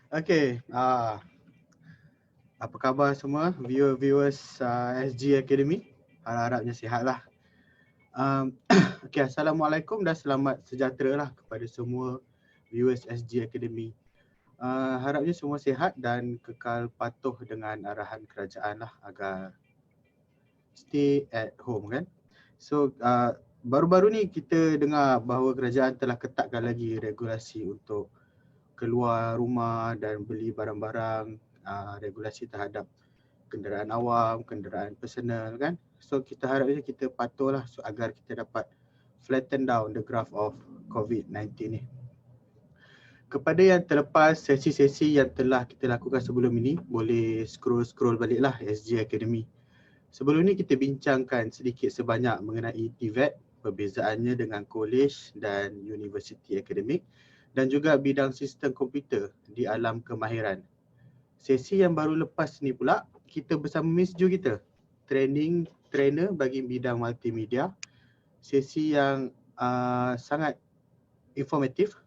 Okay, apa khabar semua viewers SG Academy? Harap-harapnya sihat lah. Okay, Assalamualaikum dan selamat sejahtera lah kepada semua viewers SG Academy. Harapnya semua sihat dan kekal patuh dengan arahan kerajaan lah agar stay at home kan. So baru-baru ni kita dengar bahawa kerajaan telah ketatkan lagi regulasi untuk keluar rumah dan beli barang-barang, regulasi terhadap kenderaan awam, kenderaan personal kan. So kita harapnya kita patuhlah agar kita dapat flatten down the graph of COVID-19 ni. Kepada yang terlepas sesi-sesi yang telah kita lakukan sebelum ini, boleh scroll baliklah SG Academy. Sebelum ni kita bincangkan sedikit sebanyak mengenai TVET, perbezaannya dengan college dan university akademik dan juga bidang sistem komputer di alam kemahiran. Sesi yang baru lepas ni pula, kita bersama Miss Ju kita, trainer bagi bidang multimedia. Sesi yang sangat informatif.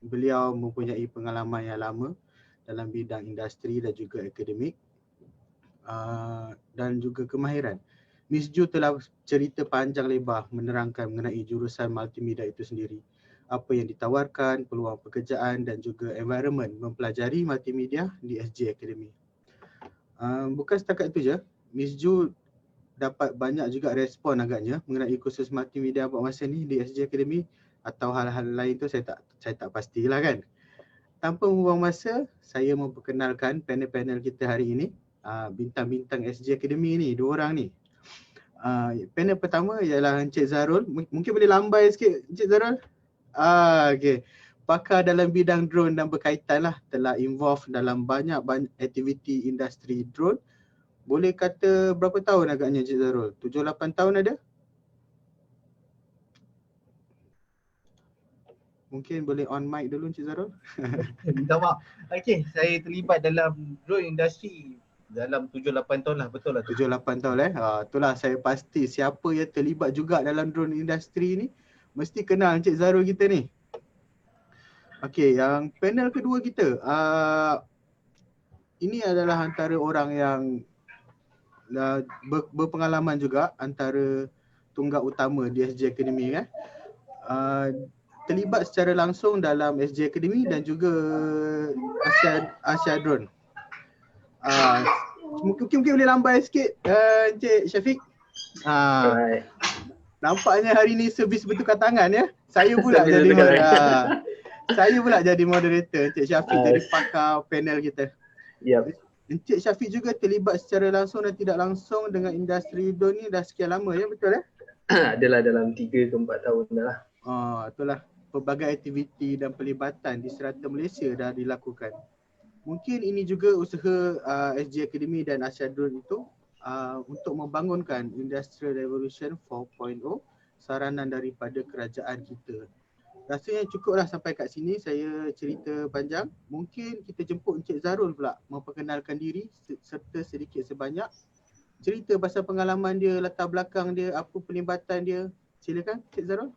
Beliau mempunyai pengalaman yang lama dalam bidang industri dan juga akademik dan juga kemahiran. Miss Ju telah cerita panjang lebar menerangkan mengenai jurusan multimedia itu sendiri, apa yang ditawarkan, peluang pekerjaan dan juga environment mempelajari multimedia di SG Academy. Bukan setakat itu je, Miss Ju dapat banyak juga respon agaknya mengenai kursus multimedia buat masa ni di SG Academy, atau hal-hal lain tu saya tak pastilah kan. Tanpa membuang masa, saya memperkenalkan panel-panel kita hari ini, bintang-bintang SG Academy ni, dua orang ni. Panel pertama ialah Encik Zarul. Mungkin boleh lambai sikit Encik Zarul? Okay. Pakar dalam bidang drone dan berkaitan lah, telah involve dalam banyak aktiviti industri drone. Boleh kata berapa tahun agaknya Encik Zarul? 7-8 tahun ada? Mungkin boleh on mic dulu Encik Zarul. Minta maaf. Okey, saya terlibat dalam drone industri dalam 7-8 tahun lah, betul lah. 7-8 tahun itulah saya pasti siapa yang terlibat juga dalam drone industri ni mesti kenal Encik Zarul kita ni. Okey, yang panel kedua kita, ini adalah antara orang yang berpengalaman juga, antara tunggak utama di SG Academy kan. Terlibat secara langsung dalam SG Academy dan juga Asia Drone. Mungkin boleh lambai sikit Encik Syafiq. Nampaknya hari ni servis bertukar tangan ya. Saya pula jadi moderator, Encik Syafiq jadi pakar panel kita. Yep. Encik Syafiq juga terlibat secara langsung dan tidak langsung dengan industri drone ni dah sekian lama ya, betul ya? Adalah dalam 3 ke 4 tahun dah lah. Itulah, pelbagai aktiviti dan pelibatan di serata Malaysia dah dilakukan. Mungkin ini juga usaha SG Academy dan Asia Drone itu untuk membangunkan Industrial Revolution 4.0, saranan daripada kerajaan kita. Rasanya cukuplah sampai kat sini saya cerita panjang. Mungkin kita jemput Encik Zarul pula memperkenalkan diri serta sedikit sebanyak cerita pasal pengalaman dia, latar belakang dia, apa pelibatan dia. Silakan Encik Zarul.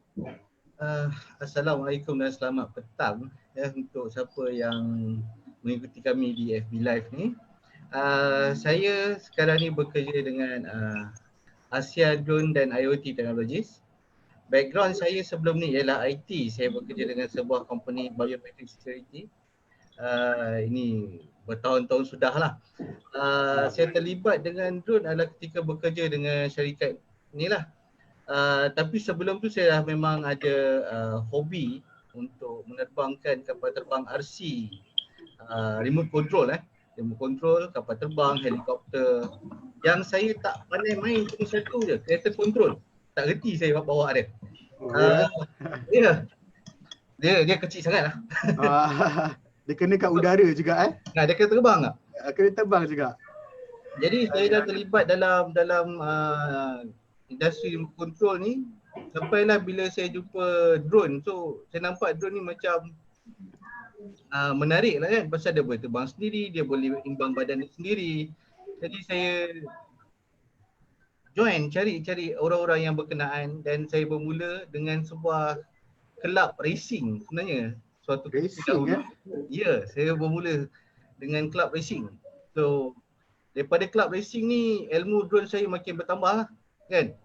Assalamualaikum dan selamat petang ya untuk siapa yang mengikuti kami di FB Live ni. Saya sekarang ni bekerja dengan Asia Drone dan IoT Technologies. Background saya sebelum ni ialah IT. Saya bekerja dengan sebuah company biometric security. Ini bertahun-tahun sudah lah. Saya terlibat dengan drone adalah ketika bekerja dengan syarikat ni lah. Tapi sebelum tu saya dah memang ada hobi untuk menerbangkan kapal terbang RC, remote control remote control, kapal terbang, helikopter. Yang saya tak pandai main cuma satu je, kereta control. Tak reti saya bawa dia. Dia kecil sangat lah. Dia kena kat udara juga Dia kena terbang tak? Kena terbang juga. Jadi saya dah terlibat dalam industri control ni sampailah bila saya jumpa drone. So saya nampak drone ni macam menarik lah kan, pasal dia boleh terbang sendiri, dia boleh imbang badan dia sendiri. Jadi saya cari orang-orang yang berkenaan dan saya bermula dengan sebuah kelab racing sebenarnya. Suatu racing Ya, saya bermula dengan club racing. So daripada club racing ni ilmu drone saya makin bertambah lah kan.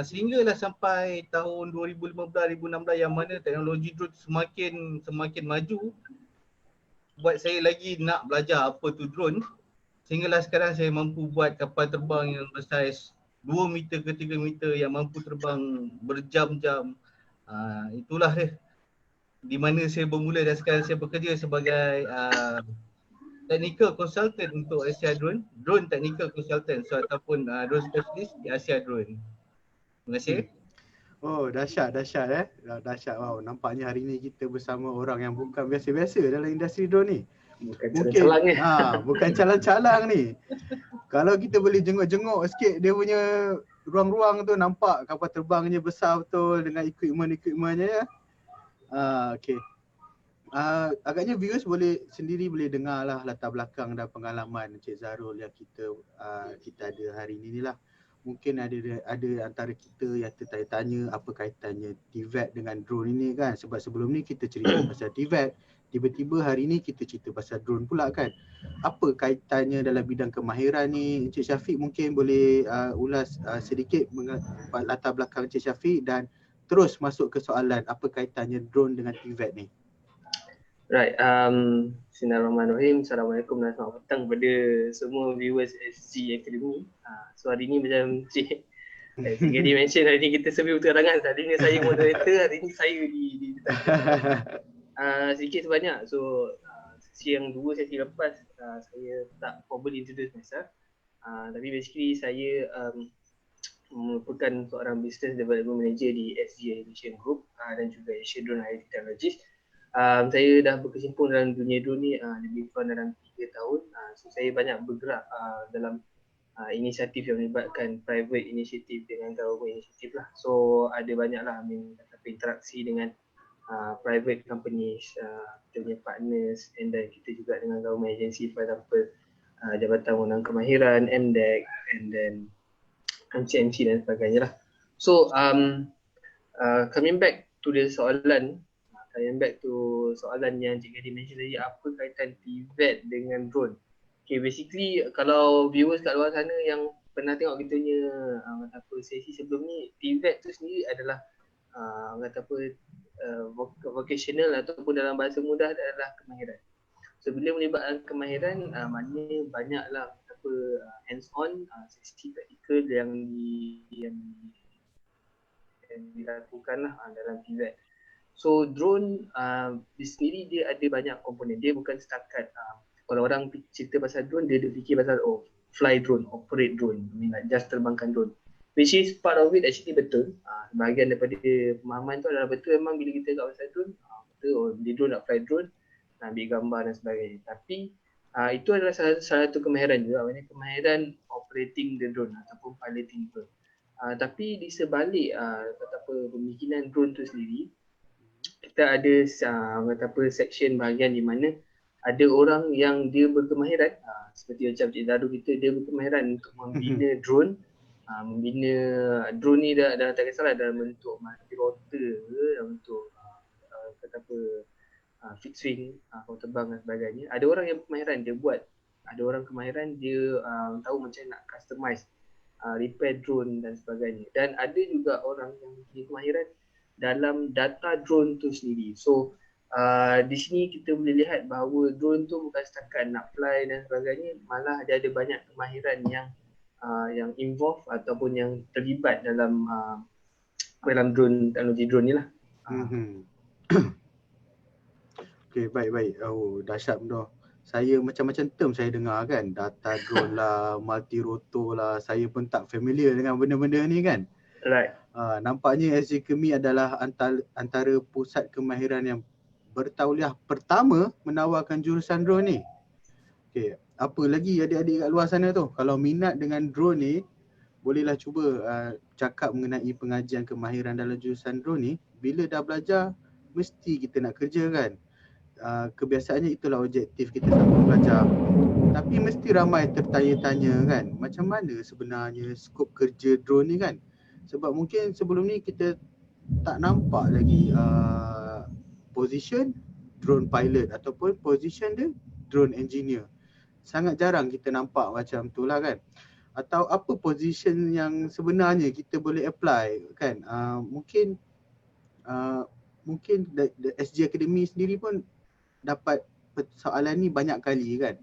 Sehinggalah sampai tahun 2015-2016 yang mana teknologi drone semakin maju, buat saya lagi nak belajar apa tu drone. Sehinggalah sekarang saya mampu buat kapal terbang yang bersaiz 2 meter ke 3 meter yang mampu terbang berjam-jam. Itulah dia di mana saya bermula dan sekarang saya bekerja sebagai technical consultant untuk Asia Drone technical consultant ataupun drone specialist di Asia Drone. Terima kasih. Oh, dahsyat dahsyat. Wow, nampaknya hari ni kita bersama orang yang bukan biasa-biasa dalam industri drone ni. Bukan calang ni. Bukan calang-calang ni. Kalau kita boleh jenguk-jenguk sikit dia punya ruang-ruang tu, nampak kapal terbangnya besar betul dengan equipment-equipmentnya. Okey. Agaknya viewers boleh dengar lah latar belakang dan pengalaman Encik Zarul yang kita ada hari ni lah. Mungkin ada antara kita yang tertanya-tanya apa kaitannya TVET dengan drone ini kan. Sebab sebelum ni kita cerita pasal TVET, tiba-tiba hari ni kita cerita pasal drone pula kan. Apa kaitannya dalam bidang kemahiran ni? Encik Syafiq mungkin boleh ulas sedikit latar belakang Encik Syafiq dan terus masuk ke soalan apa kaitannya drone dengan TVET ni. Right, Bismillahirrahmanirrahim. Assalamualaikum dan selamat petang kepada semua viewers SG Academy. So hari ni macam Cik Gadi mention, hari ni kita servis berterangan. Hari ni saya moderator, hari ni saya di sedikit sebanyak. So sesi yang dua, sesi lepas saya tak formally introduce myself. Tapi basically saya merupakan seorang business development manager di SG Aviation Group dan juga Asia Drone IT Technologies. Saya dah berkecimpung dalam dunia drone ni lebih kurang dalam 3 tahun. So saya banyak bergerak dalam inisiatif yang melibatkan private initiative dengan government initiative lah. So ada banyak lah interaksi dengan private companies, kita punya partners, and then kita juga dengan government agency, for example Jabatan Undang Kemahiran, MDEC, and then MCMC dan sebagainya lah. So coming back to the soalan yang Cik Gadi mention tadi, apa kaitan TVET dengan drone? Okay, basically kalau viewers kat luar sana yang pernah tengok kita punya sesi sebelum ni, TVET tu sendiri adalah vocational ataupun dalam bahasa mudah adalah kemahiran. So bila melibatkan kemahiran, maknanya banyaklah hands on, sesi praktikal yang dilakukan lah dalam TVET. So drone sendiri dia ada banyak komponen. Dia bukan setakat kalau orang cerita pasal drone, dia fikir pasal fly drone, operate drone, like just terbangkan drone. Which is part of it actually betul. Bahagian daripada pemahaman tu adalah betul. Memang bila kita kat pasal drone, betul dia drone nak fly drone, nak ambil gambar dan sebagainya. Tapi itu adalah salah satu kemahiran juga. Maksudnya kemahiran operating the drone ataupun piloting drone. Tapi di sebalik pemikiran drone tu sendiri, kita ada section bahagian di mana ada orang yang dia berkemahiran, seperti macam Cik Zarul kita, dia berkemahiran untuk membina drone. Membina drone ni dah tak kisahlah dalam bentuk multi-rotor ke, dalam bentuk fixed wing, kapal terbang dan sebagainya. Ada orang yang berkemahiran dia buat, ada orang kemahiran dia tahu macam nak customize, repair drone dan sebagainya. Dan ada juga orang yang punya kemahiran dalam data drone tu sendiri. So di sini kita boleh lihat bahawa drone tu bukan setakat nak fly dan sebagainya, malah dia ada banyak kemahiran yang involve ataupun yang terlibat dalam drone, teknologi drone ni lah. Okay, baik. Oh, dahsyat betul. Saya macam-macam term saya dengar kan, data drone lah, multi-rotor lah. Saya pun tak familiar dengan benda-benda ni kan. Right. Nampaknya SG Kemi adalah antara pusat kemahiran yang bertauliah pertama menawarkan jurusan drone ni. Okay, apa lagi adik-adik kat luar sana tu, kalau minat dengan drone ni, bolehlah cuba cakap mengenai pengajian kemahiran dalam jurusan drone ni. Bila dah belajar, mesti kita nak kerja kan. Kebiasaannya itulah objektif kita sambil belajar. Tapi mesti ramai tertanya-tanya kan, macam mana sebenarnya skop kerja drone ni kan. Sebab mungkin sebelum ni kita tak nampak lagi position drone pilot ataupun position dia drone engineer. Sangat jarang kita nampak macam tu lah kan. Atau apa position yang sebenarnya kita boleh apply kan. Mungkin SG Academy sendiri pun dapat soalan ni banyak kali kan.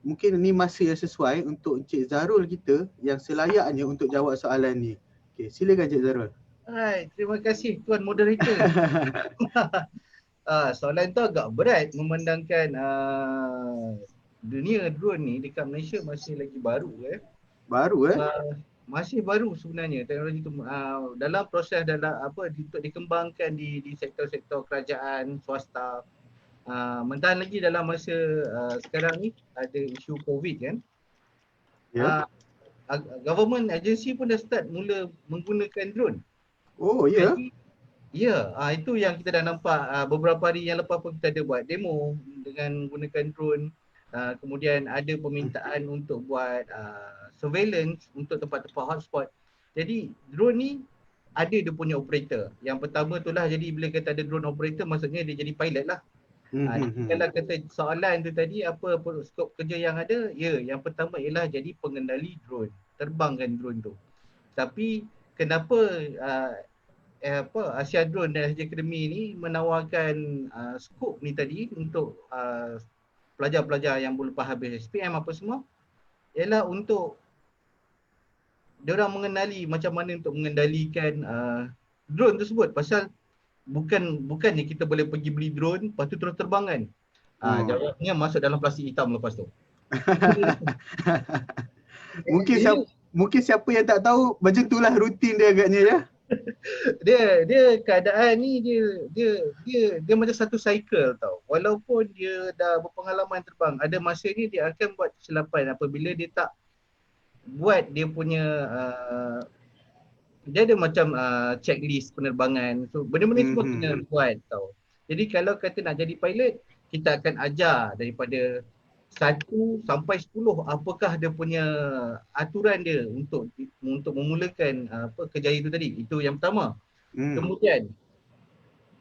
Mungkin ni masa yang sesuai untuk Encik Zarul kita yang selayaknya untuk jawab soalan ni. Okay, silakan Encik Zarul. Hai, terima kasih Tuan Moderator. Soalan tu agak berat memandangkan dunia drone ni dekat Malaysia masih lagi baru Baru masih baru sebenarnya teknologi tu dalam proses untuk dikembangkan di sektor-sektor kerajaan, swasta. Mentah lagi dalam masa sekarang ni ada isu COVID kan. Ya. Government agency pun dah start mula menggunakan drone. Oh ya. Ya, itu yang kita dah nampak beberapa hari yang lepas pun kita ada buat demo dengan menggunakan drone. Kemudian ada permintaan untuk buat surveillance untuk tempat-tempat hotspot. Jadi drone ni ada dia punya operator. Yang pertama tu lah, jadi bila kata ada drone operator maksudnya dia jadi pilot lah. Kalau kata soalan tu tadi apa skop kerja yang ada, ya yang pertama ialah jadi pengendali drone, terbangkan drone tu. Tapi kenapa Asia Drone dan SG Academy ni menawarkan skop ni tadi untuk pelajar-pelajar yang lepas habis SPM apa semua, ialah untuk diorang mengenali macam mana untuk mengendalikan drone tersebut. Pasal bukannya kita boleh pergi beli drone lepas tu terus terbang kan. Jawabnya masuk dalam plastik hitam lepas tu. Mungkin siapa yang tak tahu macam itulah rutin dia agaknya ya. Dia keadaan ni dia macam satu cycle tau. Walaupun dia dah berpengalaman terbang, ada masa ni dia akan buat kesilapan apabila dia tak buat dia punya dia ada macam checklist penerbangan. So benda-benda semua kena buat tau. Jadi kalau kata nak jadi pilot, kita akan ajar daripada 1 sampai 10 apakah dia punya aturan dia untuk memulakan kerjaya itu tadi. Itu yang pertama. Kemudian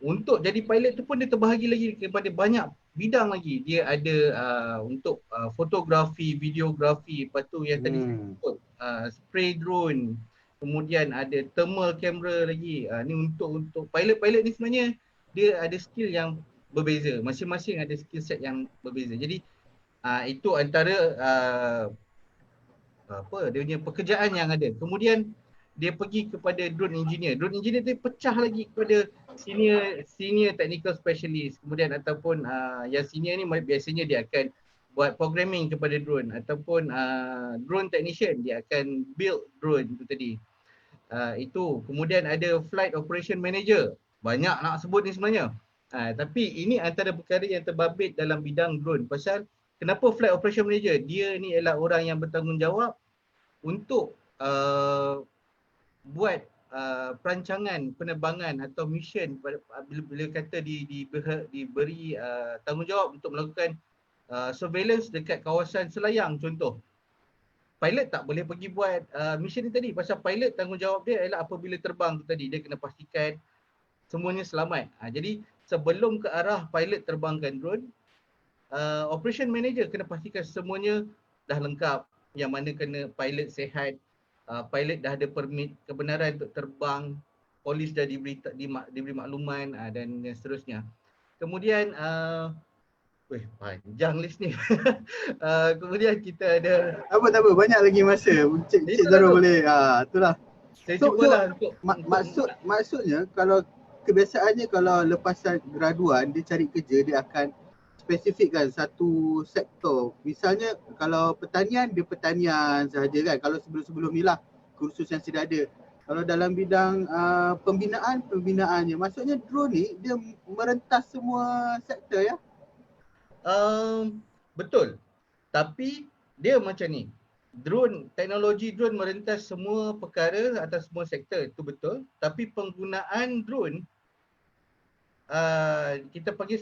untuk jadi pilot tu pun dia terbahagi lagi kepada banyak bidang lagi. Dia ada untuk fotografi, videografi, lepas tu yang tadi saya sebut spray drone. Kemudian ada thermal camera lagi. Ni untuk pilot-pilot ni sebenarnya dia ada skill yang berbeza. Masing-masing ada skill set yang berbeza. Jadi itu antara dia punya pekerjaan yang ada. Kemudian dia pergi kepada drone engineer. Drone engineer dia pecah lagi kepada senior technical specialist. Kemudian ataupun yang senior ni biasanya dia akan buat programming kepada drone ataupun drone technician dia akan build drone itu tadi. Itu. Kemudian ada flight operation manager. Banyak nak sebut ni sebenarnya. Tapi ini antara perkara yang terbabit dalam bidang drone. Pasal kenapa flight operation manager? Dia ni ialah orang yang bertanggungjawab untuk buat perancangan penerbangan atau mission bila kata diberi tanggungjawab untuk melakukan surveillance dekat kawasan selayang contoh. Pilot tak boleh pergi buat mission ni tadi pasal pilot tanggungjawab dia ialah apabila terbang tu tadi dia kena pastikan semuanya selamat. Jadi sebelum ke arah pilot terbangkan drone, operation manager kena pastikan semuanya dah lengkap, yang mana kena pilot sihat, pilot dah ada permit kebenaran untuk terbang, polis dah diberi makluman dan seterusnya. Kemudian panjang list ni. Kemudian kita ada tak apa banyak lagi masa. Cik Zarul boleh itulah. Saya cubalah untuk maksudnya kalau kebiasaannya kalau lepasan graduan dia cari kerja dia akan spesifikkan satu sektor. Misalnya kalau pertanian dia pertanian sahaja kan. Kalau sebelum-sebelum ni lah kursus yang sudah ada. Kalau dalam bidang pembinaannya maksudnya drone ni dia merentas semua sektor ya. Betul. Tapi dia macam ni. Teknologi drone merentas semua perkara atas semua sektor, itu betul. Tapi penggunaan drone kita panggil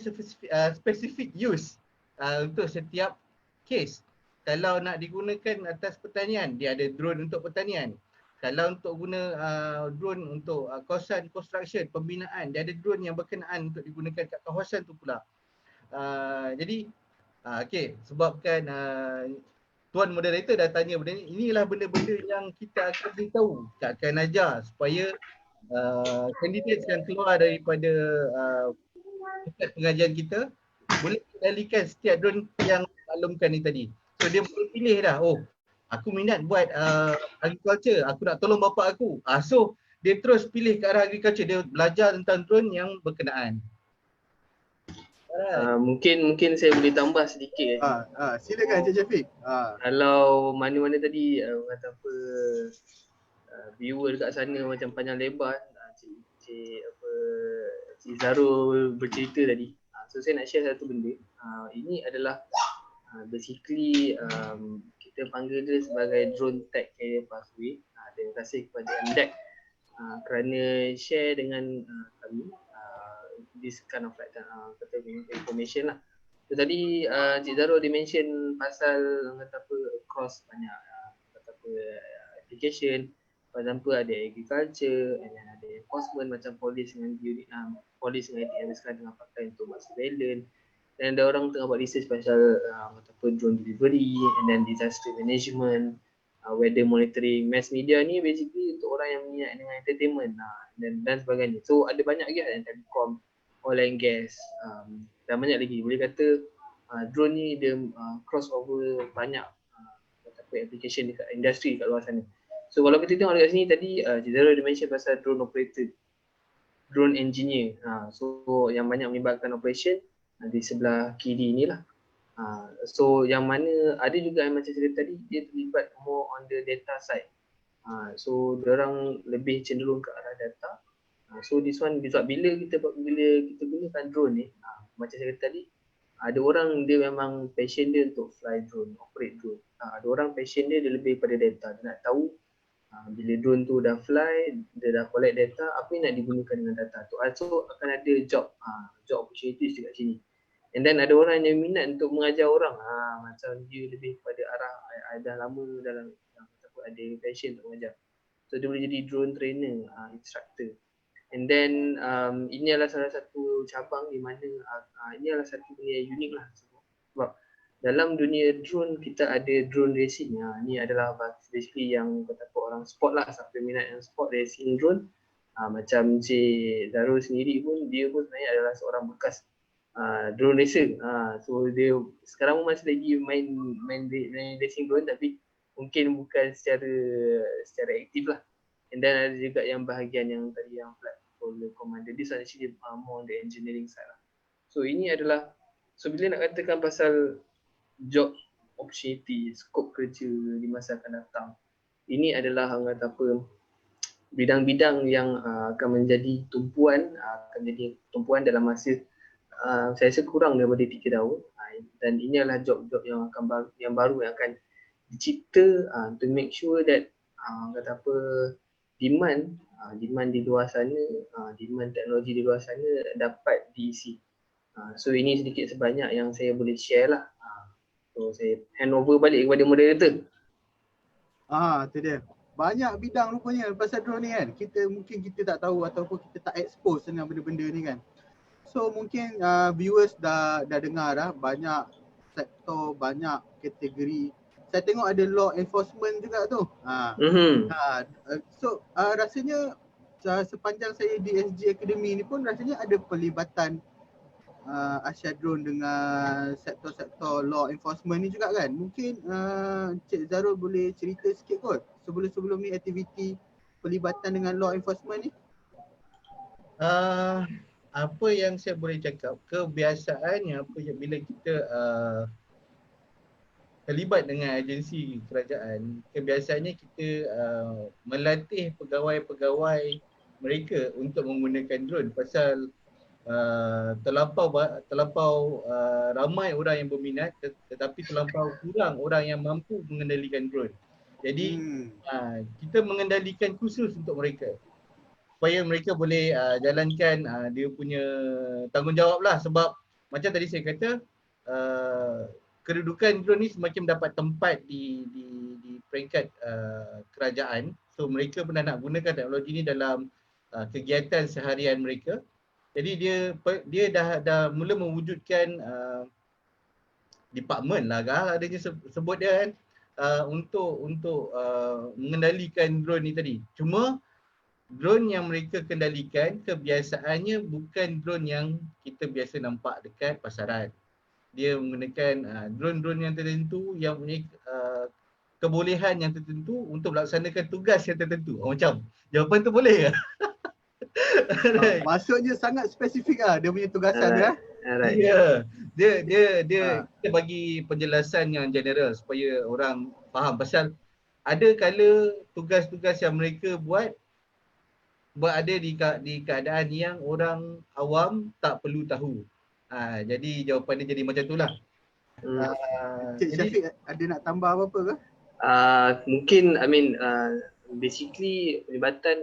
specific use untuk setiap case. Kalau nak digunakan atas pertanian, dia ada drone untuk pertanian. Kalau untuk guna drone untuk kawasan construction, pembinaan, dia ada drone yang berkenaan untuk digunakan kat kawasan tu pula. Jadi Okey, sebabkan Tuan Moderator dah tanya benda ni, inilah benda-benda yang kita akan beritahu, kita akan ajar supaya kandidat yang keluar daripada pusat pengajian kita boleh kendalikan setiap drone yang maklumkan ni tadi. So dia boleh pilih dah, oh aku minat buat agriculture, aku nak tolong bapa aku. So dia terus pilih ke arah agriculture, dia belajar tentang drone yang berkenaan. Mungkin saya boleh tambah sedikit. Silakan Encik Syafiq. Kalau mana-mana tadi kata apa viewer dekat sana macam panjang lebar, Cik Zarul bercerita tadi. So saya nak share satu benda. Ini adalah basically kita panggil dia sebagai drone tech carrier pathway. Terima kasih kepada MDEC kerana share dengan kami this kind of like kata information lah. So tadi Cik Zarul dia mention pasal kata apa across banyak kata apa application. For example ada agriculture, and then ada enforcement macam polis dengan unit polis dengan ATM sekarang tengah pakai untuk buat surveillance. Dan ada orang tengah buat research pasal kata apa drone delivery, and then disaster management, weather monitoring. Mass media ni basically untuk orang yang minat dengan entertainment dan sebagainya. So ada banyak lagi yang telekom, oil and gas, dan banyak lagi. Boleh kata drone ni dia crossover banyak application dekat industri kat luar sana. So kalau kita tengok dekat sini tadi Cik Zara dia mention pasal drone operator, drone engineer. So yang banyak melibatkan operation di sebelah kiri ni lah. So yang mana ada juga yang macam cerita tadi dia terlibat more on the data side. So diorang lebih cenderung ke arah data. So this one bila kita gunakan drone ni, macam saya kata tadi, ada orang dia memang passion dia untuk fly drone, operate drone. Ada orang passion dia lebih pada data. Dia nak tahu bila drone tu dah fly, dia dah collect data, apa yang nak digunakan dengan data tu. So akan ada job opportunities dekat sini. And then ada orang yang minat untuk mengajar orang. Macam dia lebih pada arah dah lama dalam ada passion untuk mengajar. So dia boleh jadi drone trainer, instructor. And then ini adalah salah satu cabang di mana ini adalah satu benda yang unik lah. Sebab dalam dunia drone kita ada drone racing. Ini adalah basically yang kata orang sport lah, siapa minat yang sport racing drone. Macam Cik Darul sendiri pun, dia pun sebenarnya adalah seorang bekas drone racer. So dia sekarang pun masih lagi main racing drone, tapi mungkin bukan secara aktif lah. And then ada juga yang bahagian yang tadi yang flight controller commander. This actually more on the engineering side lah. So ini adalah, so bila nak katakan pasal job opportunity, skop kerja di masa akan datang, ini adalah bidang-bidang yang akan menjadi tumpuan dalam masa saya rasa kurang daripada 3 tahun. Dan ini adalah job-job yang baru yang akan dicipta to make sure that demand di luar sana, demand teknologi di luar sana dapat diisi. So ini sedikit sebanyak yang saya boleh share lah. So saya hand over balik kepada moderator. Tu dia. Banyak bidang rupanya pasal drone ni kan. Mungkin kita tak tahu ataupun kita tak expose dengan benda-benda ni kan. So mungkin viewers dah dengar dah banyak sektor, banyak kategori. Saya tengok ada law enforcement juga tu. So rasanya sepanjang saya di SG Academy ni pun rasanya ada pelibatan Asia Drone dengan sektor-sektor law enforcement ni juga kan. Mungkin Cik Zarul boleh cerita sikit kot sebelum ni aktiviti pelibatan dengan law enforcement ni. Apa yang saya boleh cakap, kebiasaannya bila kita terlibat dengan agensi kerajaan, kebiasaannya kita melatih pegawai-pegawai mereka untuk menggunakan drone pasal terlampau ramai orang yang berminat tetapi terlampau kurang orang yang mampu mengendalikan drone. Jadi kita mengendalikan khusus untuk mereka supaya mereka boleh jalankan dia punya tanggungjawab lah. Sebab macam tadi saya kata kedudukan drone ni semakin dapat tempat di peringkat kerajaan. So mereka pernah nak gunakan teknologi ni dalam kegiatan seharian mereka. Jadi dia dah mula mewujudkan department lah kah adanya sebut dia kan, untuk mengendalikan drone ni tadi. Cuma drone yang mereka kendalikan kebiasaannya bukan drone yang kita biasa nampak dekat pasaran. Dia menggunakan drone-drone yang tertentu yang punya kebolehan yang tertentu untuk melaksanakan tugas yang tertentu. Macam jawapan tu boleh ke? Maksudnya sangat spesifik lah dia punya tugasan dia. Alright. Ya. Dia kita bagi penjelasan yang general supaya orang faham pasal ada kala tugas-tugas yang mereka buat berada di keadaan yang orang awam tak perlu tahu. Jadi jawapan dia jadi macam itulah. Cik Syafiq ada nak tambah apa-apa ke? Mungkin basically pelibatan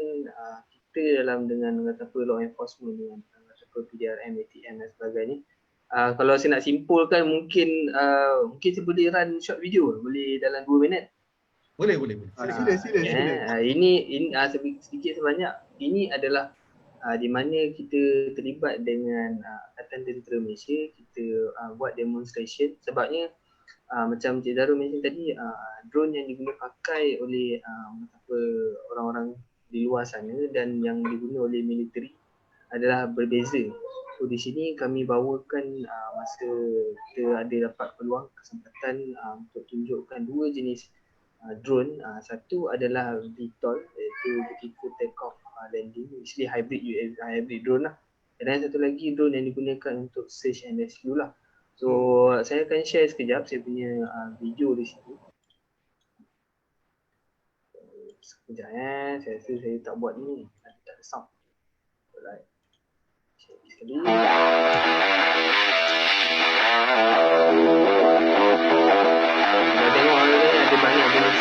kita dalam dengan kata law enforcement dengan kata PDRM, ATM dan sebagainya. Kalau saya nak simpulkan mungkin saya boleh run short video boleh dalam 2 minit. Boleh. Sila. Ini sedikit sebanyak ini adalah di mana kita terlibat dengan Angkatan Tentera Malaysia, kita buat demonstration sebabnya macam Cik Darul mention tadi, drone yang pakai oleh orang-orang di luar sana dan yang digunakan oleh militeri adalah berbeza. So di sini kami bawakan masa kita ada dapat peluang kesempatan untuk tunjukkan 2 jenis drone. Satu adalah VTOL, iaitu vertical take off landing, actually hybrid UAV, hybrid drone lah. Dan satu lagi drone yang digunakan untuk search and rescue lah. So saya akan share sekejap saya punya video di sini. Sekejap saya rasa saya tak buat ni, tak ada sound. Alright. Share sekali. Kita tengok ni ada banyak jenis.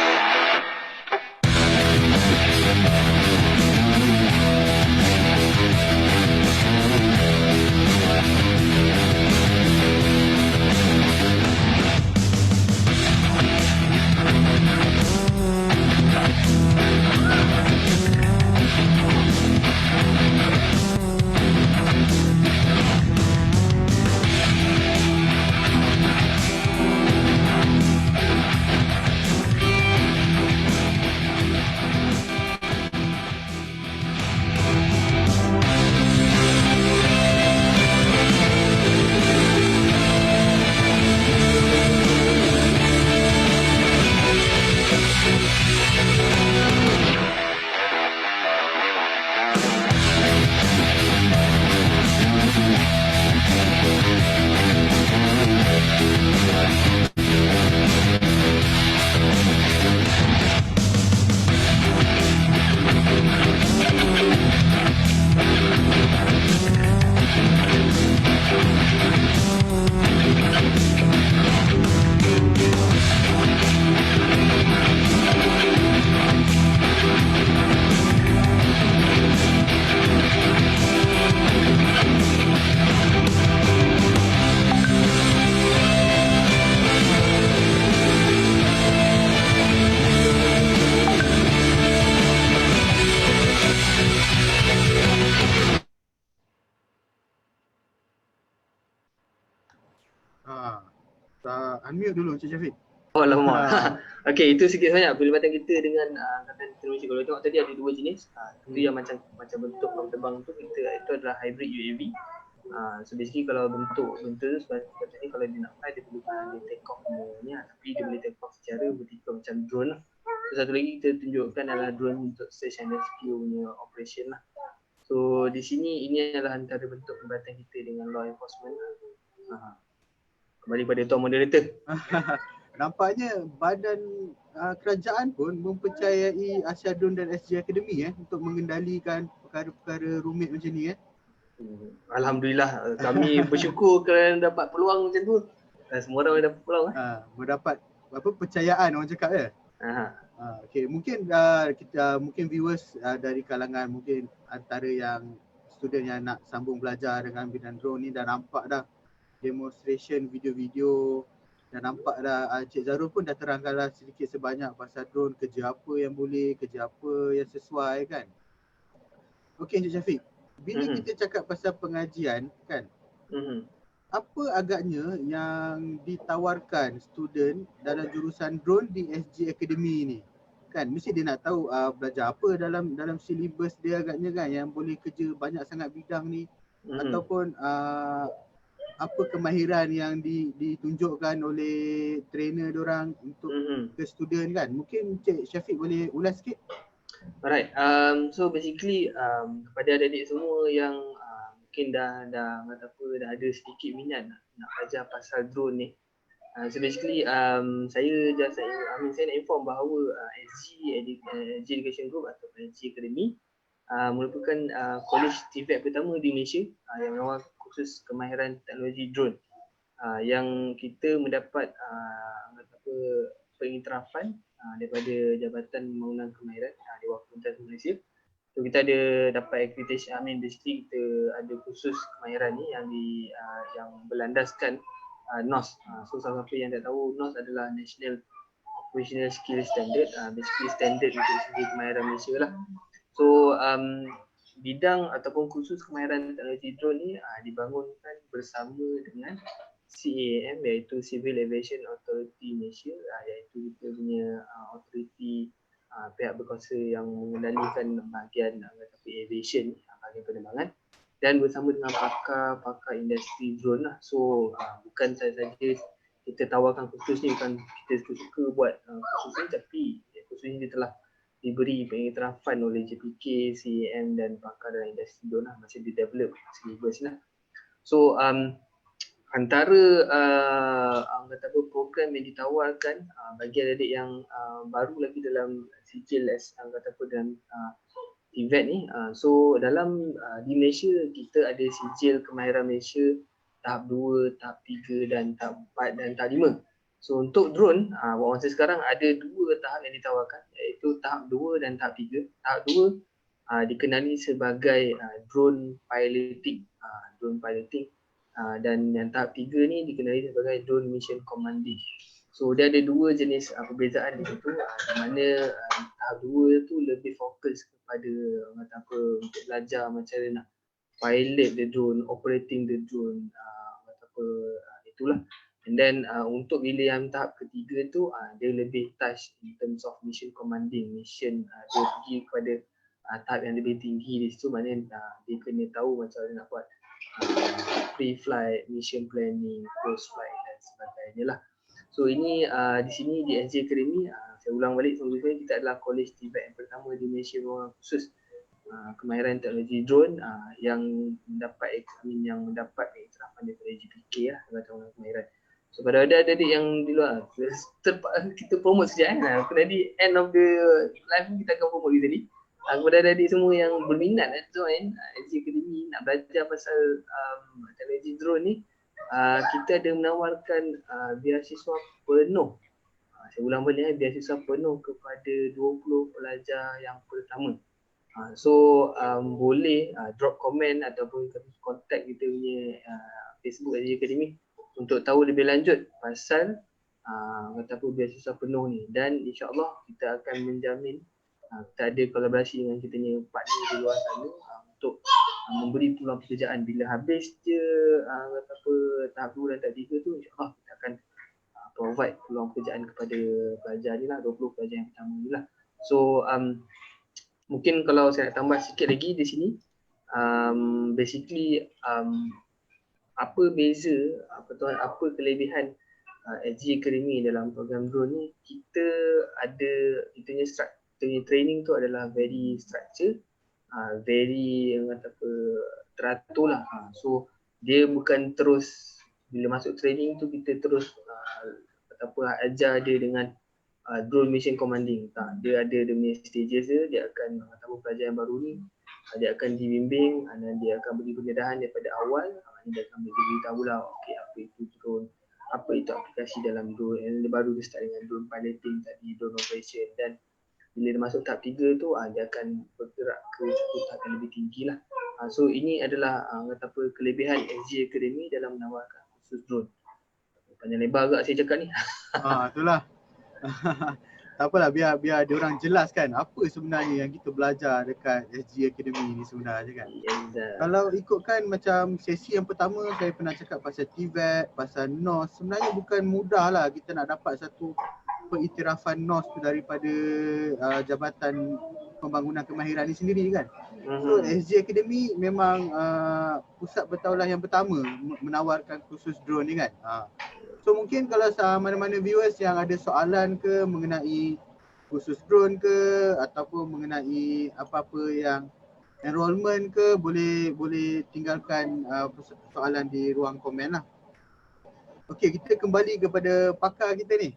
Unmute dulu Cik Syafiq. Oh lama. Okey, itu sikit banyak pelibatan kita dengan Angkatan Tentera Malaysia. Kalau tengok tadi ada 2 jenis. Itu yang macam bentuk kapal terbang tu itu adalah hybrid UAV. So basically kalau bentuk sebenarnya kalau dia nak fly dia perlukan dia take off semuanya, tapi dia boleh take off secara vertikal macam drone lah. So satu lagi kita tunjukkan adalah drone untuk search and rescue punya operation lah. So di sini ini adalah antara bentuk pelibatan kita dengan law enforcement. Kembali pada Tuan Moderator. Nampaknya badan kerajaan pun mempercayai Asyadun dan SG Academy untuk mengendalikan perkara-perkara rumit macam ni Alhamdulillah, kami bersyukur kerana dapat peluang macam tu. Semua orang dapat peluang mendapat percayaan orang cakap okey, mungkin mungkin viewers dari kalangan mungkin antara yang student yang nak sambung belajar dengan bidang drone ni dah nampak dah demonstration video-video, dan nampak dah Cik Zarul pun dah terangkan lah sedikit sebanyak pasal drone, kerja apa yang boleh, kerja apa yang sesuai kan. Okey Cik Syafiq, bila kita cakap pasal pengajian kan, apa agaknya yang ditawarkan student dalam jurusan drone di SG Academy ni? Kan mesti dia nak tahu belajar apa dalam silibus dia agaknya kan, yang boleh kerja banyak sangat bidang ni, ataupun apa kemahiran yang ditunjukkan oleh trainer diorang untuk ke student kan. Mungkin Cik Syafiq boleh ulas sikit? Alright, so basically kepada adik-adik semua yang mungkin dah kata apa, dah ada sedikit minat nak belajar pasal drone ni. So basically saya nak inform bahawa SG Education Group atau SG Academy merupakan college TVET pertama di Malaysia yang mengawal khusus kemahiran teknologi drone, yang kita mendapat pengiktirafan daripada Jabatan Pembangunan Kemahiran di Waqf Pentas Malaysia. So kita ada dapat accreditation, basically kita ada kursus kemahiran ni yang berlandaskan NOS. So siapa yang tak tahu, NOS adalah National Operational Skill Standard, basically standard untuk segi kemahiran Malaysia lah. So bidang ataupun kursus kemahiran teknologi drone ni dibangunkan bersama dengan CAAM, iaitu Civil Aviation Authority Malaysia, iaitu kita punya authority pihak berkuasa yang mengendalikan bahagian aviation, bahagian penerbangan, dan bersama dengan pakar industri drone lah. So bukan saja kita tawarkan kursus ni, bukan kita suka buat kursus ni, tapi kursus ni dia telah diberi pengiktirafan oleh JPK, CAM dan pakar dalam industri drone lah, masih di develop silibus lah. So antara program yang ditawarkan bagi adik-adik yang baru lagi dalam sijil dalam TVET ni, so dalam di Malaysia kita ada sijil kemahiran Malaysia tahap 2, tahap 3 dan tahap 4 dan tahap 5. So untuk drone buat masa sekarang ada 2 tahap yang ditawarkan, iaitu tahap 2 dan tahap 3. Tahap 2 dikenali sebagai drone piloting, dan yang tahap 3 ni dikenali sebagai drone mission commanding. So dia ada 2 jenis perbezaan di situ, di mana tahap 2 tu lebih fokus kepada untuk belajar macam mana nak pilot the drone, operating the drone, itulah. And then untuk bila yang tahap ketiga tu dia lebih touch in terms of mission commanding, dia pergi kepada tahap yang lebih tinggi di situ, mana dia kena tahu macam mana nak buat pre-flight, mission planning, post-flight dan sebagainya lah. So ini di sini di SG Academy, saya ulang balik sebelum kita adalah college TVET yang pertama di Malaysia khusus kemahiran teknologi drone yang mendapat pengiktirafan daripada JPK lah, Jabatan Kemahiran. So pada adik-adik yang di luar, kita promote sekejap kan. Tadi end of the live kita akan promote tadi. Kepada adik-adik semua yang berminat join SG Academy nak belajar pasal teknologi drone ni, kita ada menawarkan beasiswa penuh. Saya ulang balik, beasiswa penuh kepada 20 pelajar yang pertama. So boleh drop komen ataupun contact kita punya Facebook SG Academy untuk tahu lebih lanjut pasal beasiswa penuh ni. Dan insyaAllah kita akan menjamin kita ada kolaborasi dengan kita punya partner di luar sana untuk memberi peluang pekerjaan. Bila habis je tahap 2 dan tahap 3 tu, insyaAllah kita akan provide peluang pekerjaan kepada pelajar ni lah, 20 pelajar yang pertama ni lah. So mungkin kalau saya nak tambah sikit lagi di sini, basically apa beza, apa kelebihan SG Academy dalam program drone ni, kita punya training tu adalah very structured, very teratur lah. So dia bukan terus bila masuk training tu kita terus ajar dia dengan drone mission commanding. Tak, dia ada dia punya stages dia akan pelajar yang baru ni dia akan dibimbing dan dia akan beri pendedahan daripada awal. Dia akan beritahu lah apa itu drone, apa itu aplikasi dalam drone, and baru dia start dengan drone piloting tadi, drone operation, dan bila dia masuk tahap 3 tu dia akan bergerak ke satu tahap yang lebih tinggi lah. So ini adalah kelebihan SG Academy dalam menawarkan kursus drone. Panjang lebar agak saya cakap ni. Itulah. Tak apalah, biar dia orang jelaskan apa sebenarnya yang kita belajar dekat SG Academy ni sebenarnya kan. Kalau ikutkan macam sesi yang pertama saya pernah cakap pasal TVET, pasal NOS, sebenarnya bukan mudah lah kita nak dapat satu pengiktirafan NOS tu daripada Jabatan Pembangunan Kemahiran ni sendiri kan. So SG Academy memang pusat bertaulah yang pertama menawarkan kursus drone ni kan. So mungkin kalau mana-mana viewers yang ada soalan ke mengenai kursus drone ke ataupun mengenai apa-apa yang enrollment ke, boleh tinggalkan soalan di ruang komen lah. Okey, kita kembali kepada pakar kita ni.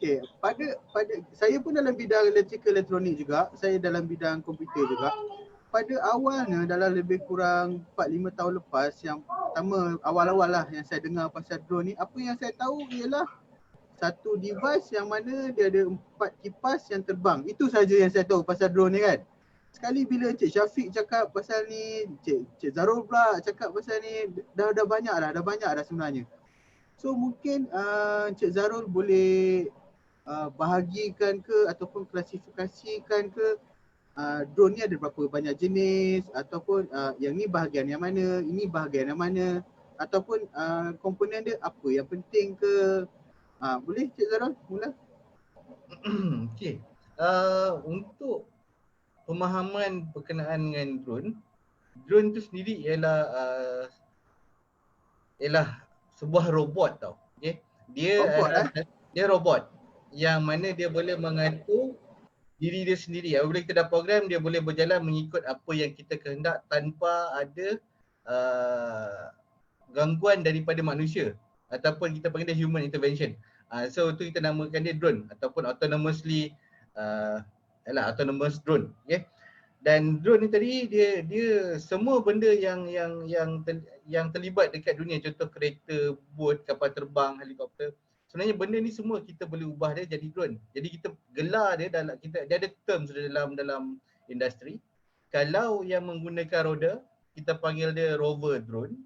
Okey, pada saya pun dalam bidang electrical elektronik juga, saya dalam bidang komputer juga. Pada awalnya dalam lebih kurang 4-5 tahun lepas, yang pertama awal-awal lah yang saya dengar pasal drone ni, apa yang saya tahu ialah satu device yang mana dia ada 4 kipas yang terbang. Itu saja yang saya tahu pasal drone ni kan. Sekali bila Encik Syafiq cakap pasal ni, Encik Zarul pula cakap pasal ni, dah banyak dah sebenarnya. So mungkin Encik Zarul boleh bahagikan ke ataupun klasifikasikan ke drone ni ada berapa banyak jenis, ataupun yang ni bahagian yang mana, ini bahagian yang mana, ataupun komponen dia apa yang penting ke. Boleh Cik Zarul mula? Okey. Untuk pemahaman berkenaan dengan drone tu sendiri ialah sebuah robot tau. Okey. Dia robot yang mana dia boleh mengatur diri dia sendiri. Apabila kita dah program, dia boleh berjalan mengikut apa yang kita kehendak tanpa ada gangguan daripada manusia, ataupun kita panggil dia human intervention. So tu kita namakan dia drone ataupun autonomously autonomous drone. Okay? Dan drone ni tadi dia semua benda yang terlibat dekat dunia, contoh kereta, bot, kapal terbang, helikopter. Sebenarnya benda ni semua kita boleh ubah dia jadi drone. Jadi kita gelar dia dia ada term sudah dalam industri. Kalau yang menggunakan roda, kita panggil dia rover drone.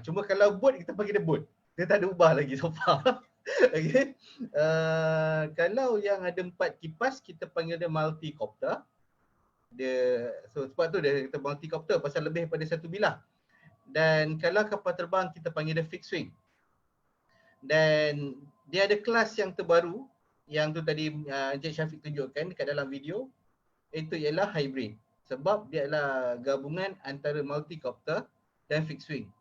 Cuma kalau bot, kita panggil dia bot. Dia tak ada ubah lagi so far. Okay. Kalau yang ada 4 kipas, kita panggil dia multicopter. Sebab tu dia kata multicopter pasal lebih pada satu bilah. Dan kalau kapal terbang, kita panggil dia fixed wing. Dan dia ada kelas yang terbaru yang tu tadi Encik Syafiq tunjukkan dekat dalam video, itu ialah hybrid. Sebab dia adalah gabungan antara multicopter dan fixed wing.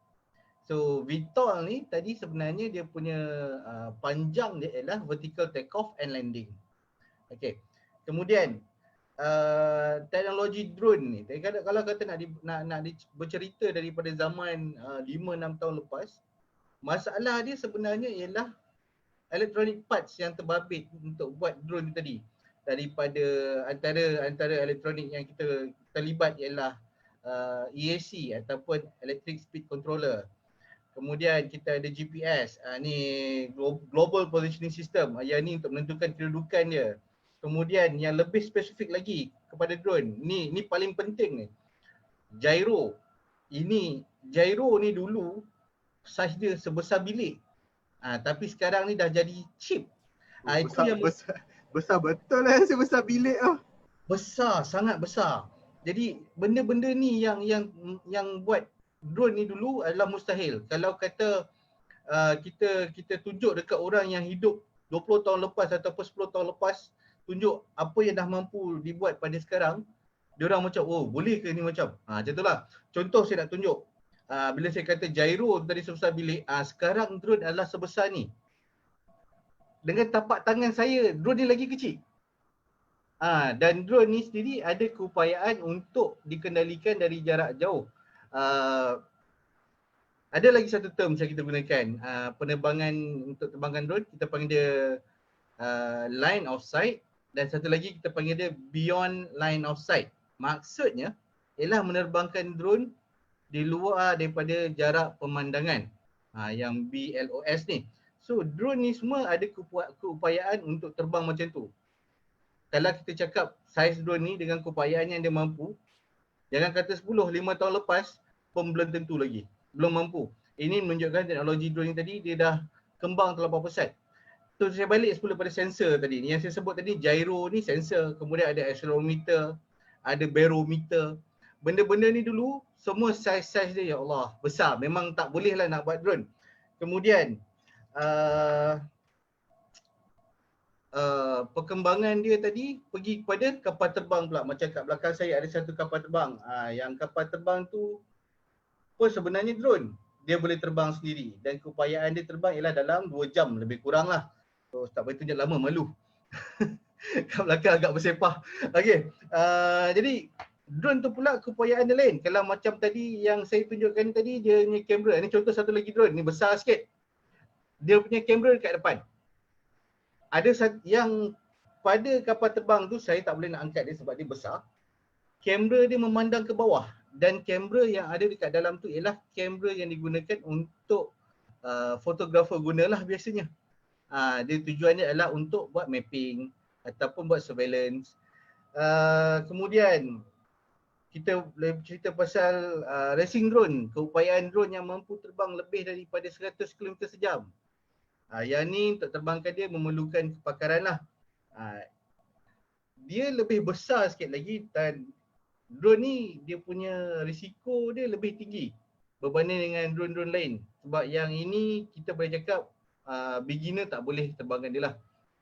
So VTOL ni tadi sebenarnya dia punya panjang dia ialah vertical takeoff and landing. Okay. Kemudian teknologi drone ni, kalau kata nak bercerita daripada zaman 5-6 tahun lepas, masalah dia sebenarnya ialah electronic parts yang terbabit untuk buat drone ni tadi. Daripada antara elektronik yang kita terlibat ialah EAC ataupun electric speed controller. Kemudian kita ada GPS, ni global positioning system, yang ni untuk menentukan kedudukan dia. Kemudian yang lebih spesifik lagi kepada drone, ni paling penting ni, gyro. Gyro ni dulu saiz dia sebesar bilik. Tapi sekarang ni dah jadi chip. Besar betul lah sebesar bilik ah. Besar, sangat besar. Jadi benda-benda ni yang buat drone ni dulu adalah mustahil. Kalau kata kita tunjuk dekat orang yang hidup 20 tahun lepas ataupun 10 tahun lepas, tunjuk apa yang dah mampu dibuat pada sekarang, dia orang macam, oh boleh ke ni macam. Macam tu lah. Contoh saya nak tunjuk. Bila saya kata gyro tadi sebesar bilik, sekarang drone adalah sebesar ni. Dengan tapak tangan saya, drone ni lagi kecil. Dan drone ni sendiri ada keupayaan untuk dikendalikan dari jarak jauh. Ada lagi satu term yang kita gunakan, penerbangan untuk terbangkan drone, kita panggil dia line of sight, dan satu lagi kita panggil dia beyond line of sight. Maksudnya ialah menerbangkan drone di luar daripada jarak pemandangan, yang BLOS ni. So drone ni semua ada keupayaan untuk terbang macam tu. Kalau kita cakap saiz drone ni dengan keupayaan yang dia mampu, jangan kata 10-5 tahun lepas pun belum tentu lagi, belum mampu. Ini menunjukkan teknologi drone ni tadi dia dah kembang terlampau pesat. So saya balik semula pada sensor tadi. Yang saya sebut tadi gyro ni sensor, kemudian ada accelerometer, ada barometer. Benda-benda ni dulu semua saiz-saiz dia ya Allah besar. Memang tak boleh lah nak buat drone. Kemudian perkembangan dia tadi pergi kepada kapal terbang pula. Macam kat belakang saya ada satu kapal terbang. Yang kapal terbang tu pun sebenarnya drone. Dia boleh terbang sendiri dan keupayaan dia terbang ialah dalam 2 jam lebih kurang lah. So tak boleh tunjuk lama, malu. Kat belakang agak bersepah. Okey, jadi drone tu pula keupayaan dia lain. Kalau macam tadi yang saya tunjukkan tadi, dia punya kamera. Ini contoh satu lagi drone, ni besar sikit. Dia punya kamera dekat depan. Ada yang pada kapal terbang tu saya tak boleh nak angkat dia sebab dia besar. Kamera dia memandang ke bawah dan kamera yang ada dekat dalam tu ialah kamera yang digunakan untuk fotografer gunalah biasanya. Dia tujuannya adalah untuk buat mapping ataupun buat surveillance. Kemudian kita boleh cerita pasal racing drone, keupayaan drone yang mampu terbang lebih daripada 100 km sejam. Yang ni untuk terbangkan dia memerlukan kepakaran lah. Dia lebih besar sikit lagi dan drone ni dia punya risiko dia lebih tinggi berbanding dengan drone-drone lain. Sebab yang ini kita boleh cakap beginner tak boleh terbangkan dia lah.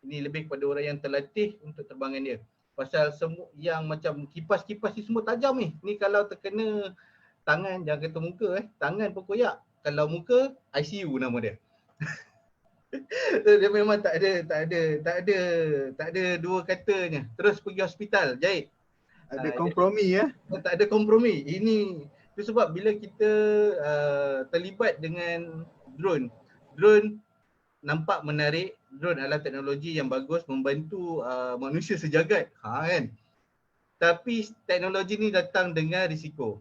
Ini lebih kepada orang yang terlatih untuk terbangkan dia. Pasal semua yang macam kipas-kipas ni semua tajam ni. Ni kalau terkena tangan, jangan kata muka tangan pun koyak. Kalau muka, ICU nama dia. Dia memang tak ada dua katanya. Terus pergi hospital, jahit. Ada kompromi ya. Tak ada kompromi. Ini itu sebab bila kita terlibat dengan drone nampak menarik. Drone adalah teknologi yang bagus membantu manusia sejagat, kan. Tapi teknologi ni datang dengan risiko.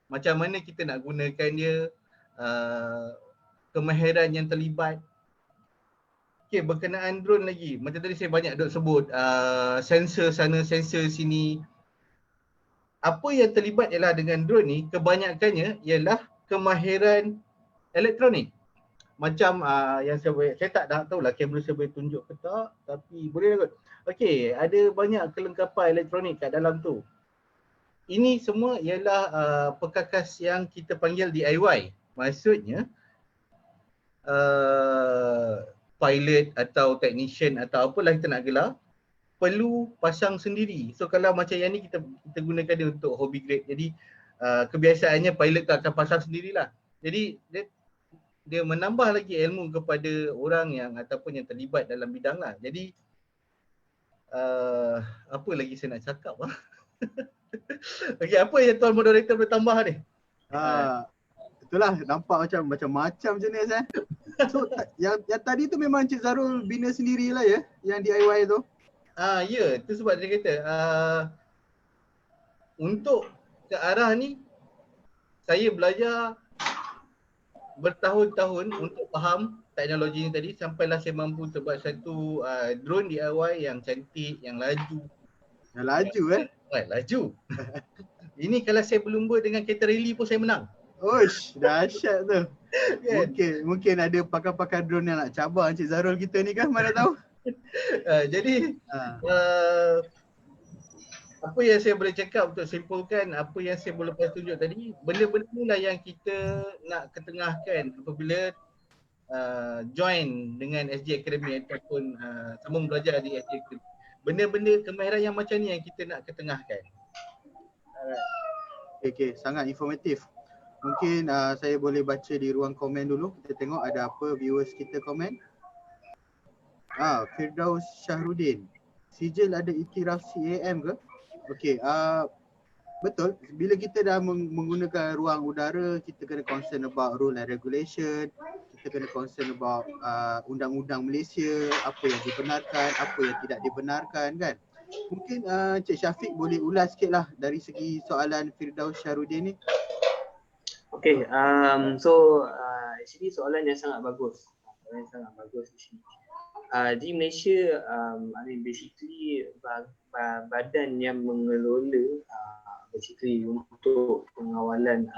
Macam mana kita nak gunakan dia, kemahiran yang terlibat. Okey, berkenaan drone lagi. Macam tadi saya banyak duk sebut sensor sana, sensor sini. Apa yang terlibat ialah dengan drone ni kebanyakannya ialah kemahiran elektronik. Macam yang saya tak tahulah kamera saya boleh tunjuk ke tak, tapi boleh kot. Okey, ada banyak kelengkapan elektronik kat dalam tu. Ini semua ialah perkakas yang kita panggil DIY. Maksudnya pilot atau technician atau apalah kita nak gelar perlu pasang sendiri. So kalau macam yang ni kita gunakan dia untuk hobby grade. Jadi kebiasaannya pilot tu akan pasang sendirilah. Jadi dia menambah lagi ilmu kepada orang yang ataupun yang terlibat dalam bidang lah. Jadi apa lagi saya nak cakap lah. Okey, apa yang tuan moderator boleh tambah ni? Itulah nampak macam-macam jenis So yang tadi tu memang Encik Zarul bina sendirilah ya, yang DIY tu. Ya, tu sebab dia kata untuk ke arah ni saya belajar bertahun-tahun untuk faham teknologi ni tadi sampailah saya mampu untuk buat satu drone DIY yang cantik, yang laju. Yang laju Laju. Ini kalau saya berlumba dengan kereta rally pun saya menang. Oish, dahsyat tu. Kan? Mungkin ada pakar-pakar drone yang nak cabar Encik Zarul kita ni kan, mana tahu. Jadi apa yang saya boleh cakap untuk simpulkan apa yang saya boleh tunjuk tadi, benda-benda inilah yang kita nak ketengahkan apabila join dengan SG Academy ataupun sambung belajar di SG Academy. Benda-benda kemahiran yang macam ni yang kita nak ketengahkan. Okay, sangat informatif. Mungkin saya boleh baca di ruang komen dulu. Kita tengok ada apa viewers kita komen. Firdaus Syahrudin. Sijil ada iktiraf CAM ke? Okey, betul. Bila kita dah menggunakan ruang udara, kita kena concern about rule and regulation. Kita kena concern about undang-undang Malaysia, apa yang dibenarkan, apa yang tidak dibenarkan kan. Mungkin Cik Syafiq boleh ulas sikit lah dari segi soalan Firdaus Syahrudin ni. Okay, actually soalan yang sangat bagus. Soalan yang sangat bagus di sini. Di Malaysia, basically badan yang mengelola basically untuk pengawalan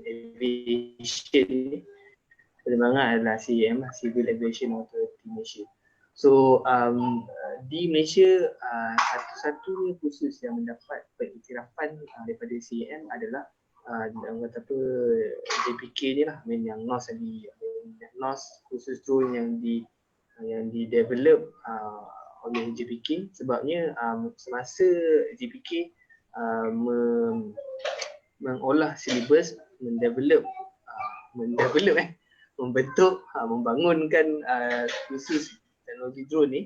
aviation ni penerbangan adalah CAM, Civil Aviation Authority Malaysia. So di Malaysia satu-satunya kursus yang mendapat pengiktirafan daripada CAM adalah kata apa JPK ni lah, yang NOS tadi, NOS khusus drone yang di develop oleh JPK. Sebabnya semasa JPK mengolah silibus, membentuk, membangunkan khusus teknologi drone ni,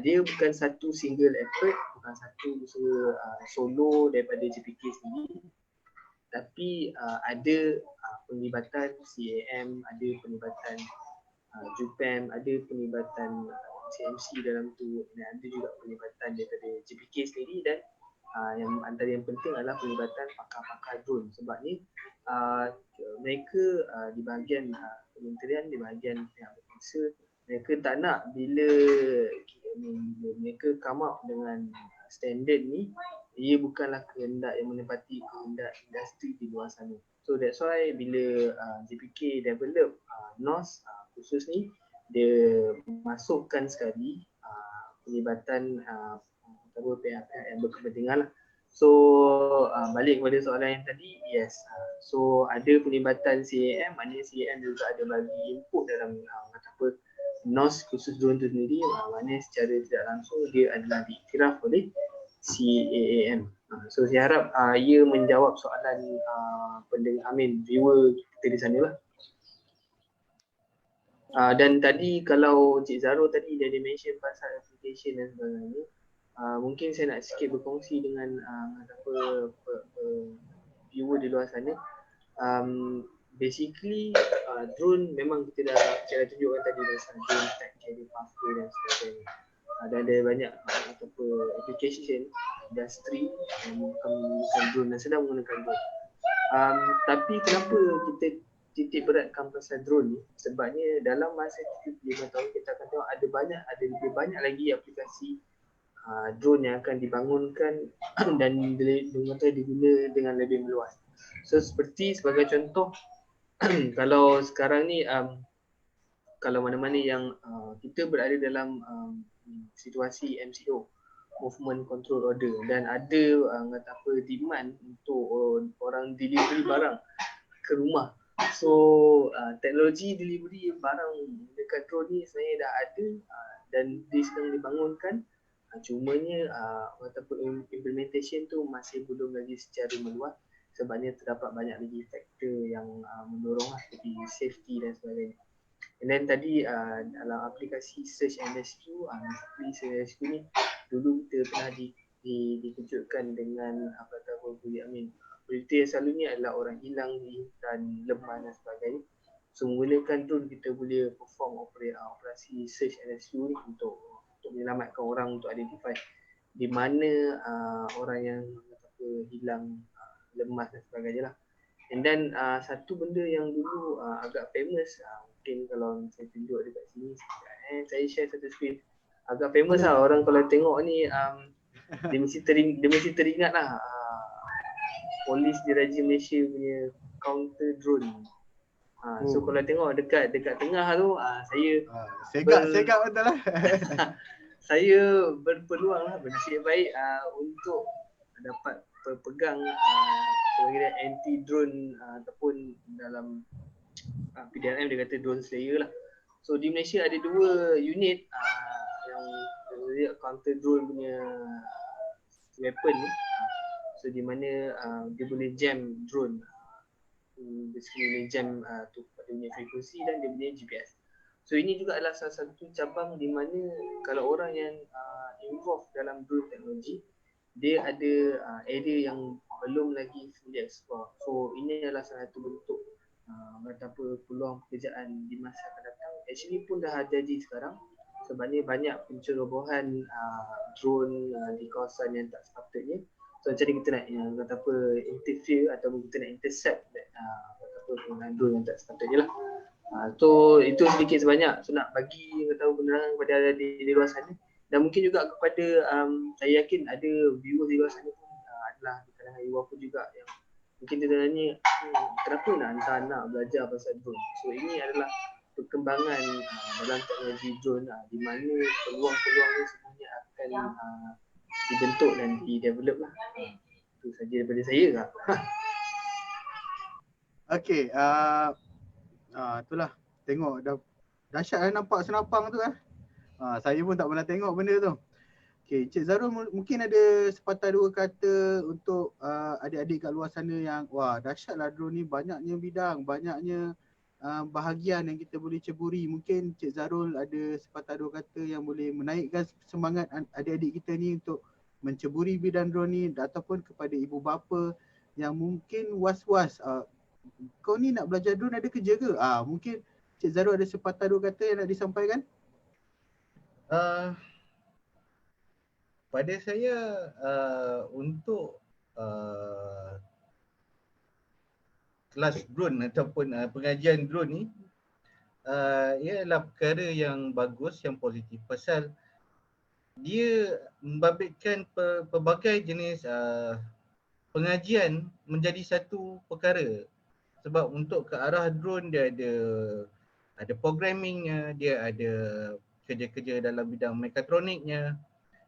dia bukan satu single effort, bukan satu usaha solo daripada JPK sendiri, tapi ada penglibatan CAM, ada penglibatan JUPAM, ada penglibatan CMC dalam tu, dan ada juga penglibatan daripada JPK sendiri, dan yang antara yang penting adalah penglibatan pakar-pakar drone. Sebab ni mereka di bahagian kementerian, di bahagian pihak berkuasa, mereka tak nak bila mereka come up dengan standard ni, ia bukanlah kehendak yang menepati kehendak industri di luar sana. So that's why bila JPK develop NOS khusus ni, dia masukkan sekali penglibatan pihak-pihak yang berkepentingan lah. So balik kepada soalan yang tadi, yes. So ada penglibatan CAM, maknanya CAM juga ada bagi input dalam NOS khusus drone tu sendiri, maknanya secara tidak langsung dia adalah diiktiraf oleh CAAM. So saya harap ia menjawab soalan viewer kita di sana lah. Dan tadi kalau Cik Zaro tadi dia mention pasal application dan sebagainya, mungkin saya nak sikit berkongsi dengan viewer di luar sana. Basically drone memang kita dah tunjukkan tadi pasal drone tag carrier pathway dan sebagainya. Dan ada banyak application industri yang menggunakan drone dan sedang menggunakan drone. Tapi kenapa kita titik beratkan pasal drone ni? Sebabnya dalam masa 5 tahun kita akan tengok ada lebih banyak lagi aplikasi drone yang akan dibangunkan dan diguna dengan lebih meluas. So seperti sebagai contoh, kalau sekarang ni kalau mana-mana yang kita berada dalam situasi MCO, Movement Control Order, dan ada demand untuk orang delivery barang ke rumah. So teknologi delivery barang dekat drone ni sebenarnya dah ada dan dia sedang dibangunkan. Cumanya implementation tu masih belum lagi secara meluas, sebabnya terdapat banyak lagi faktor yang mendorong seperti safety dan sebagainya. And then tadi dalam aplikasi search and rescue, search and rescue ni dulu kita pernah dikejutkan dengan berita yang selalunya adalah orang hilang dan lemah dan sebagainya. So menggunakan drone kita boleh perform operasi search and rescue ni untuk menyelamatkan orang, untuk identify di mana orang yang hilang, lemas dan sebagainya lah. And then satu benda yang dulu agak famous, mungkin kalau saya tunjuk dekat sini, saya share satu screen, agak famous lah, orang kalau tengok ni dia mesti teringat lah Polis Diraja Malaysia punya counter drone. So kalau tengok dekat tengah tu, saya segak betul lah. saya berpeluang lah, bernasib baik untuk dapat pegang anti drone ataupun dalam PDRM dia kata drone slayer lah. So di Malaysia ada 2 unit yang counter drone punya weapon ni. So di mana dia boleh jam drone, basically boleh jam tu pada punya frekuensi dan dia punya GPS. So ini juga adalah salah satu cabang di mana kalau orang yang involved dalam drone teknologi, dia ada area yang belum lagi fully explore. So ini adalah salah satu bentuk peluang pekerjaan di masa akan datang. Actually pun dah jadi sekarang, sebabnya banyak pencerobohan drone di kawasan yang tak sepatutnya. So macam ni kita nak interfere ataupun kita nak intercept penggunaan drone yang tak sepatutnya lah. So itu sedikit sebanyak. So nak bagi penerangan kepada di luar sana, dan mungkin juga kepada saya yakin ada viewer di luar sana pun adalah di kalangan ibu bapa juga yang mungkin dia tanya kenapa nak hantar anak belajar pasal drone. So ini adalah perkembangan dalam teknologi drone, di mana peluang-peluang ni sebenarnya akan dibentuk dan di-develop lah. Itu saja daripada saya lah. Okey, itulah tengok dah dahsyat nampak senapang tu saya pun tak pernah tengok benda tu. Okey, Cik Zarul mungkin ada sepatah dua kata untuk adik-adik kat luar sana yang wah dahsyatlah drone ni, banyaknya bidang, banyaknya bahagian yang kita boleh ceburi. Mungkin Cik Zarul ada sepatah dua kata yang boleh menaikkan semangat adik-adik kita ni untuk menceburi bidang drone ni, ataupun kepada ibu bapa yang mungkin was-was, kau ni nak belajar drone ada kerja ke? Mungkin Cik Zarul ada sepatah dua kata yang nak disampaikan? Pada saya untuk kelas drone ataupun pengajian drone ni ia adalah perkara yang bagus, yang positif, pasal dia membabitkan pelbagai jenis pengajian menjadi satu perkara. Sebab untuk ke arah drone dia ada programmingnya, dia ada kerja-kerja dalam bidang mekatroniknya,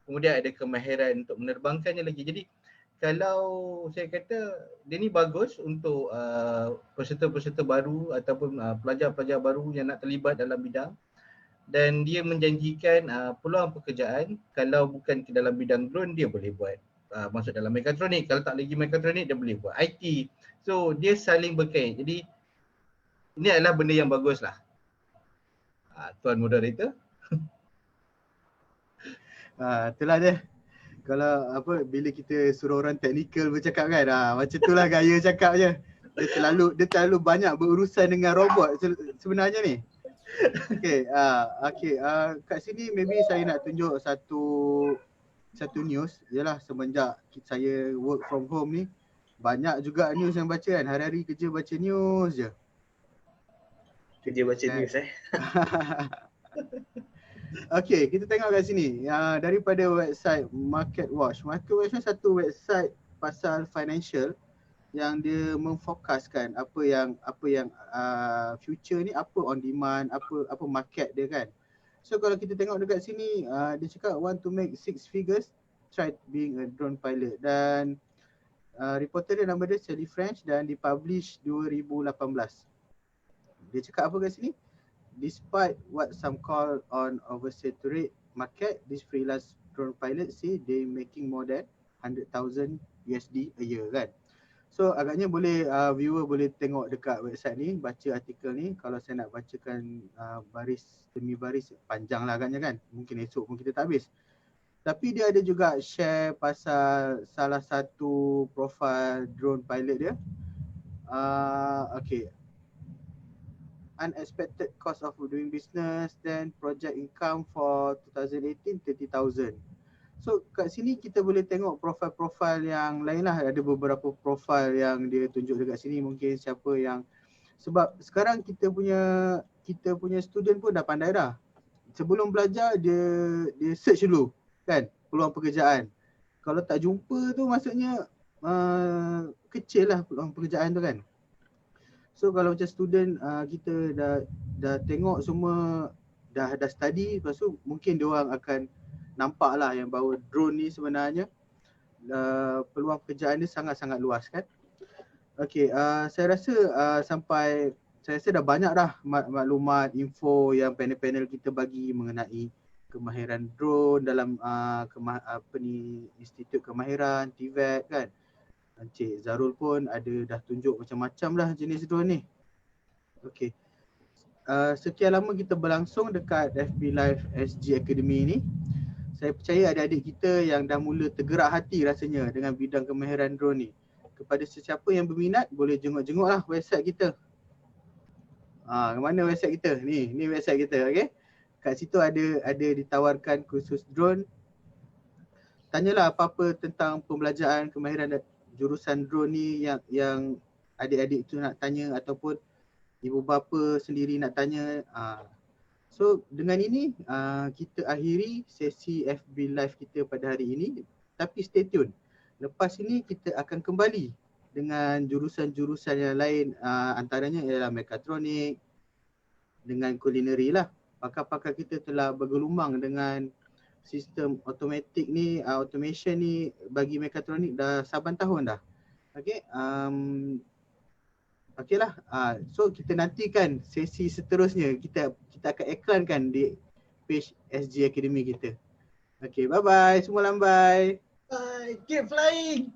kemudian ada kemahiran untuk menerbangkannya lagi. Jadi kalau saya kata dia ni bagus untuk peserta-peserta baru ataupun pelajar-pelajar baru yang nak terlibat dalam bidang, dan dia menjanjikan peluang pekerjaan. Kalau bukan ke dalam bidang drone, dia boleh buat masuk dalam mekatronik. Kalau tak lagi mekatronik, dia boleh buat IT. So dia saling berkait. Jadi ini adalah benda yang bagus lah. Tuan moderator. Itulah dia. Kalau bila kita suruh orang teknikal bercakap kan, macam itulah gaya cakap je. Dia terlalu banyak berurusan dengan robot sebenarnya ni. Okay, kat sini maybe saya nak tunjuk satu news. Yalah, semenjak saya work from home ni, banyak juga news yang baca kan. Hari-hari kerja baca news je. Kerja baca news Okay, kita tengok kat sini. Daripada website MarketWatch. MarketWatch ni satu website pasal financial yang dia memfokuskan apa yang future ni, apa on demand, apa market dia kan. So kalau kita tengok dekat sini, dia cakap want to make 6 figures, try being a drone pilot. Dan reporter dia nama dia Sally French dan dipublish 2018. Dia cakap apa kat sini? Despite what some call on oversaturated market, these freelance drone pilots say they making more than 100,000 USD a year kan. So agaknya boleh viewer boleh tengok dekat website ni, baca artikel ni. Kalau saya nak bacakan baris demi baris panjang lah agaknya kan. Mungkin esok pun kita tak habis. Tapi dia ada juga share pasal salah satu profil drone pilot dia. Okay. Unexpected cost of doing business, then project income for 2018 30,000. So kat sini kita boleh tengok profil-profil yang lain lah. Ada beberapa profil yang dia tunjuk dekat sini, mungkin siapa yang, sebab sekarang kita punya student pun dah pandai dah. Sebelum belajar dia search dulu kan peluang pekerjaan. Kalau tak jumpa tu maksudnya kecil lah peluang pekerjaan tu kan. So kalau macam student kita dah tengok semua, dah study, lepas tu mungkin diorang akan nampak lah yang bahawa drone ni sebenarnya peluang pekerjaan dia sangat-sangat luas kan. Okay, saya rasa saya rasa dah banyak dah maklumat, info yang panel-panel kita bagi mengenai kemahiran drone dalam Institut Kemahiran, TVET kan. Encik Zarul pun dah tunjuk macam-macam lah jenis drone ni. Okay. Sekian lama kita berlangsung dekat FB Live SG Academy ni. Saya percaya adik-adik kita yang dah mula tergerak hati rasanya dengan bidang kemahiran drone ni. Kepada sesiapa yang berminat, boleh jenguk-jenguk lah website kita. Mana website kita? Ni website kita, okay. Kat situ ada ditawarkan kursus drone. Tanyalah apa-apa tentang pembelajaran kemahiran jurusan drone ni yang adik-adik tu nak tanya, ataupun ibu bapa sendiri nak tanya. So dengan ini kita akhiri sesi FB Live kita pada hari ini. Tapi stay tune. Lepas ini kita akan kembali dengan jurusan-jurusan yang lain, antaranya ialah mekatronik, dengan culinary lah. Pakar-pakar kita telah bergelumbang dengan sistem automatic ni, automation ni bagi mekatronik dah saban tahun dah. Okay, okay lah. So kita nantikan sesi seterusnya. Kita akan iklankan di page SG Academy kita. Okay, bye-bye. Semua lambai. Bye, keep flying.